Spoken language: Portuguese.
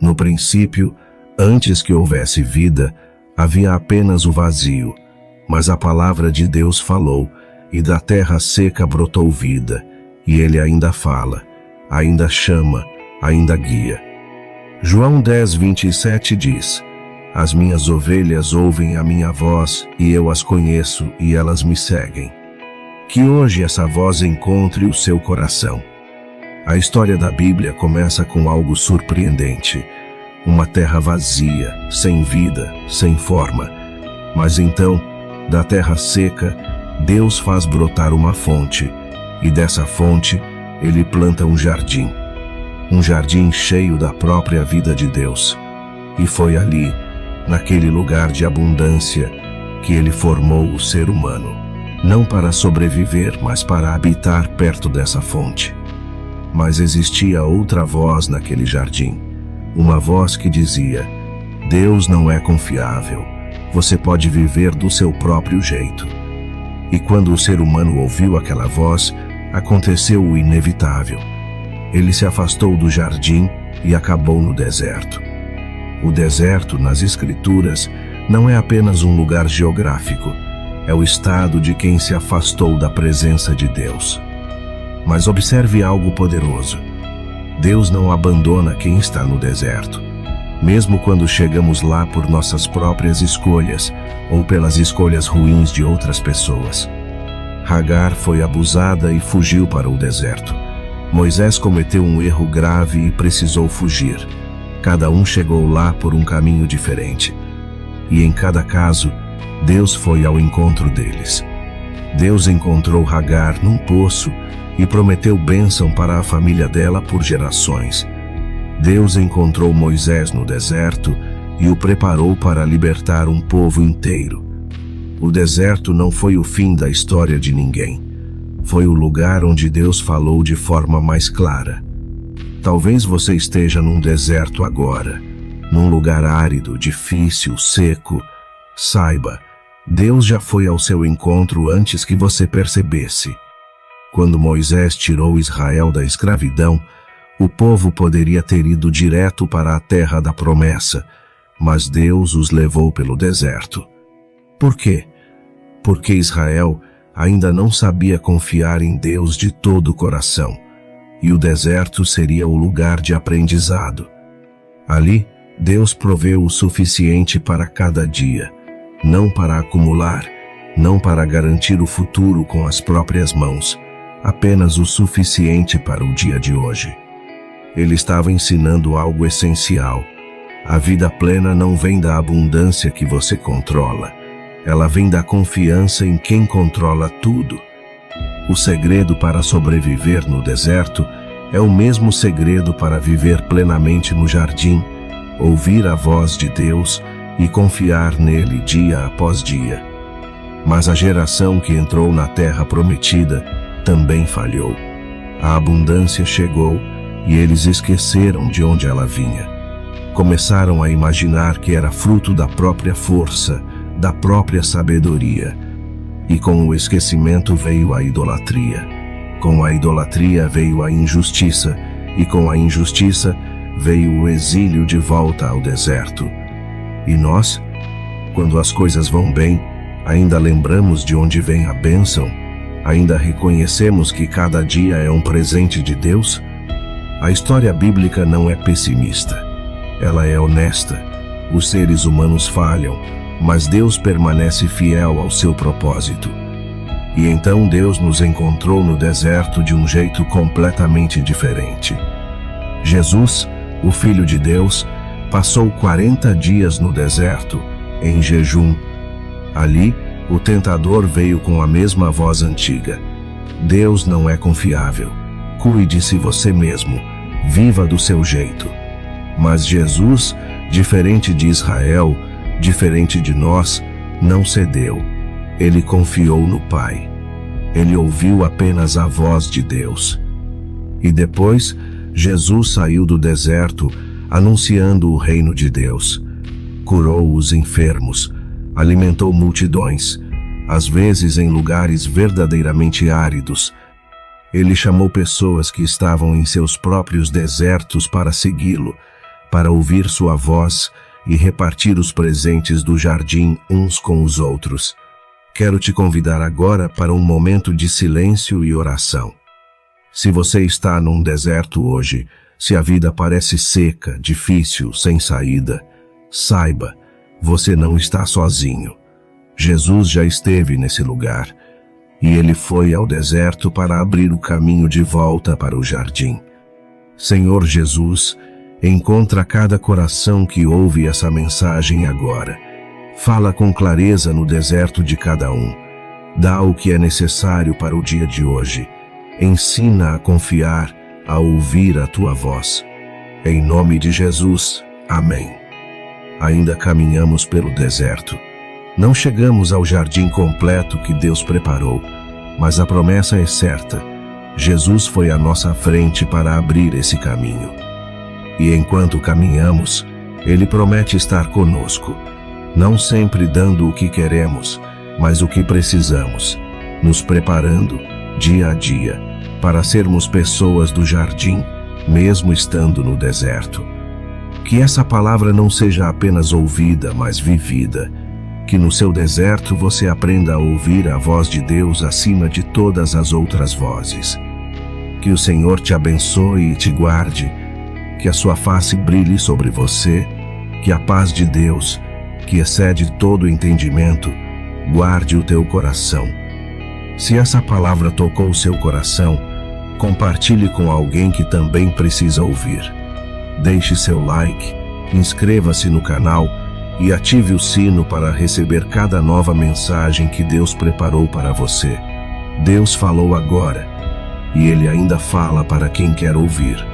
No princípio, antes que houvesse vida, havia apenas o vazio, mas a palavra de Deus falou, e da terra seca brotou vida, e ele ainda fala, ainda chama, ainda guia. João 10:27 diz: As minhas ovelhas ouvem a minha voz, e eu as conheço, e elas me seguem. Que hoje essa voz encontre o seu coração. A história da Bíblia começa com algo surpreendente. Uma terra vazia, sem vida, sem forma. Mas então, da terra seca, Deus faz brotar uma fonte, e dessa fonte, Ele planta um jardim. Um jardim cheio da própria vida de Deus. E foi ali, naquele lugar de abundância, que Ele formou o ser humano. Não para sobreviver, mas para habitar perto dessa fonte. Mas existia outra voz naquele jardim. Uma voz que dizia: Deus não é confiável. Você pode viver do seu próprio jeito. E quando o ser humano ouviu aquela voz, aconteceu o inevitável. Ele se afastou do jardim e acabou no deserto. O deserto, nas Escrituras, não é apenas um lugar geográfico. É o estado de quem se afastou da presença de Deus. Mas observe algo poderoso. Deus não abandona quem está no deserto. Mesmo quando chegamos lá por nossas próprias escolhas ou pelas escolhas ruins de outras pessoas. Hagar foi abusada e fugiu para o deserto. Moisés cometeu um erro grave e precisou fugir. Cada um chegou lá por um caminho diferente. E em cada caso, Deus foi ao encontro deles. Deus encontrou Hagar num poço e prometeu bênção para a família dela por gerações. Deus encontrou Moisés no deserto e o preparou para libertar um povo inteiro. O deserto não foi o fim da história de ninguém. Foi o lugar onde Deus falou de forma mais clara. Talvez você esteja num deserto agora, num lugar árido, difícil, seco. Saiba, Deus já foi ao seu encontro antes que você percebesse. Quando Moisés tirou Israel da escravidão, o povo poderia ter ido direto para a terra da promessa, mas Deus os levou pelo deserto. Por quê? Porque Israel ainda não sabia confiar em Deus de todo o coração, e o deserto seria o lugar de aprendizado. Ali, Deus proveu o suficiente para cada dia, não para acumular, não para garantir o futuro com as próprias mãos, apenas o suficiente para o dia de hoje. Ele estava ensinando algo essencial. A vida plena não vem da abundância que você controla. Ela vem da confiança em quem controla tudo. O segredo para sobreviver no deserto é o mesmo segredo para viver plenamente no jardim, ouvir a voz de Deus e confiar nele dia após dia. Mas a geração que entrou na terra prometida também falhou. A abundância chegou e eles esqueceram de onde ela vinha. Começaram a imaginar que era fruto da própria força, da própria sabedoria. E com o esquecimento veio a idolatria. Com a idolatria veio a injustiça, e com a injustiça veio o exílio de volta ao deserto. E nós, quando as coisas vão bem, ainda lembramos de onde vem a bênção? Ainda reconhecemos que cada dia é um presente de Deus? A história bíblica não é pessimista. Ela é honesta. Os seres humanos falham, mas Deus permanece fiel ao seu propósito. E então Deus nos encontrou no deserto de um jeito completamente diferente. Jesus, o Filho de Deus, passou 40 dias no deserto, em jejum. Ali, o tentador veio com a mesma voz antiga. Deus não é confiável. Cuide-se você mesmo. Viva do seu jeito. Mas Jesus, diferente de Israel, diferente de nós, não cedeu. Ele confiou no Pai. Ele ouviu apenas a voz de Deus. E depois, Jesus saiu do deserto, anunciando o reino de Deus. Curou os enfermos, alimentou multidões, às vezes em lugares verdadeiramente áridos. Ele chamou pessoas que estavam em seus próprios desertos para segui-lo, para ouvir sua voz e repartir os presentes do jardim uns com os outros. Quero te convidar agora para um momento de silêncio e oração. Se você está num deserto hoje, se a vida parece seca, difícil, sem saída, saiba, você não está sozinho. Jesus já esteve nesse lugar, e ele foi ao deserto para abrir o caminho de volta para o jardim. Senhor Jesus, encontra cada coração que ouve essa mensagem agora. Fala com clareza no deserto de cada um. Dá o que é necessário para o dia de hoje. Ensina a confiar, a ouvir a tua voz. Em nome de Jesus, amém. Ainda caminhamos pelo deserto. Não chegamos ao jardim completo que Deus preparou, mas a promessa é certa. Jesus foi à nossa frente para abrir esse caminho. E enquanto caminhamos, Ele promete estar conosco, não sempre dando o que queremos, mas o que precisamos, nos preparando, dia a dia, para sermos pessoas do jardim, mesmo estando no deserto. Que essa palavra não seja apenas ouvida, mas vivida. Que no seu deserto você aprenda a ouvir a voz de Deus acima de todas as outras vozes. Que o Senhor te abençoe e te guarde, que a sua face brilhe sobre você, que a paz de Deus, que excede todo entendimento, guarde o teu coração. Se essa palavra tocou o seu coração, compartilhe com alguém que também precisa ouvir. Deixe seu like, inscreva-se no canal e ative o sino para receber cada nova mensagem que Deus preparou para você. Deus falou agora, e Ele ainda fala para quem quer ouvir.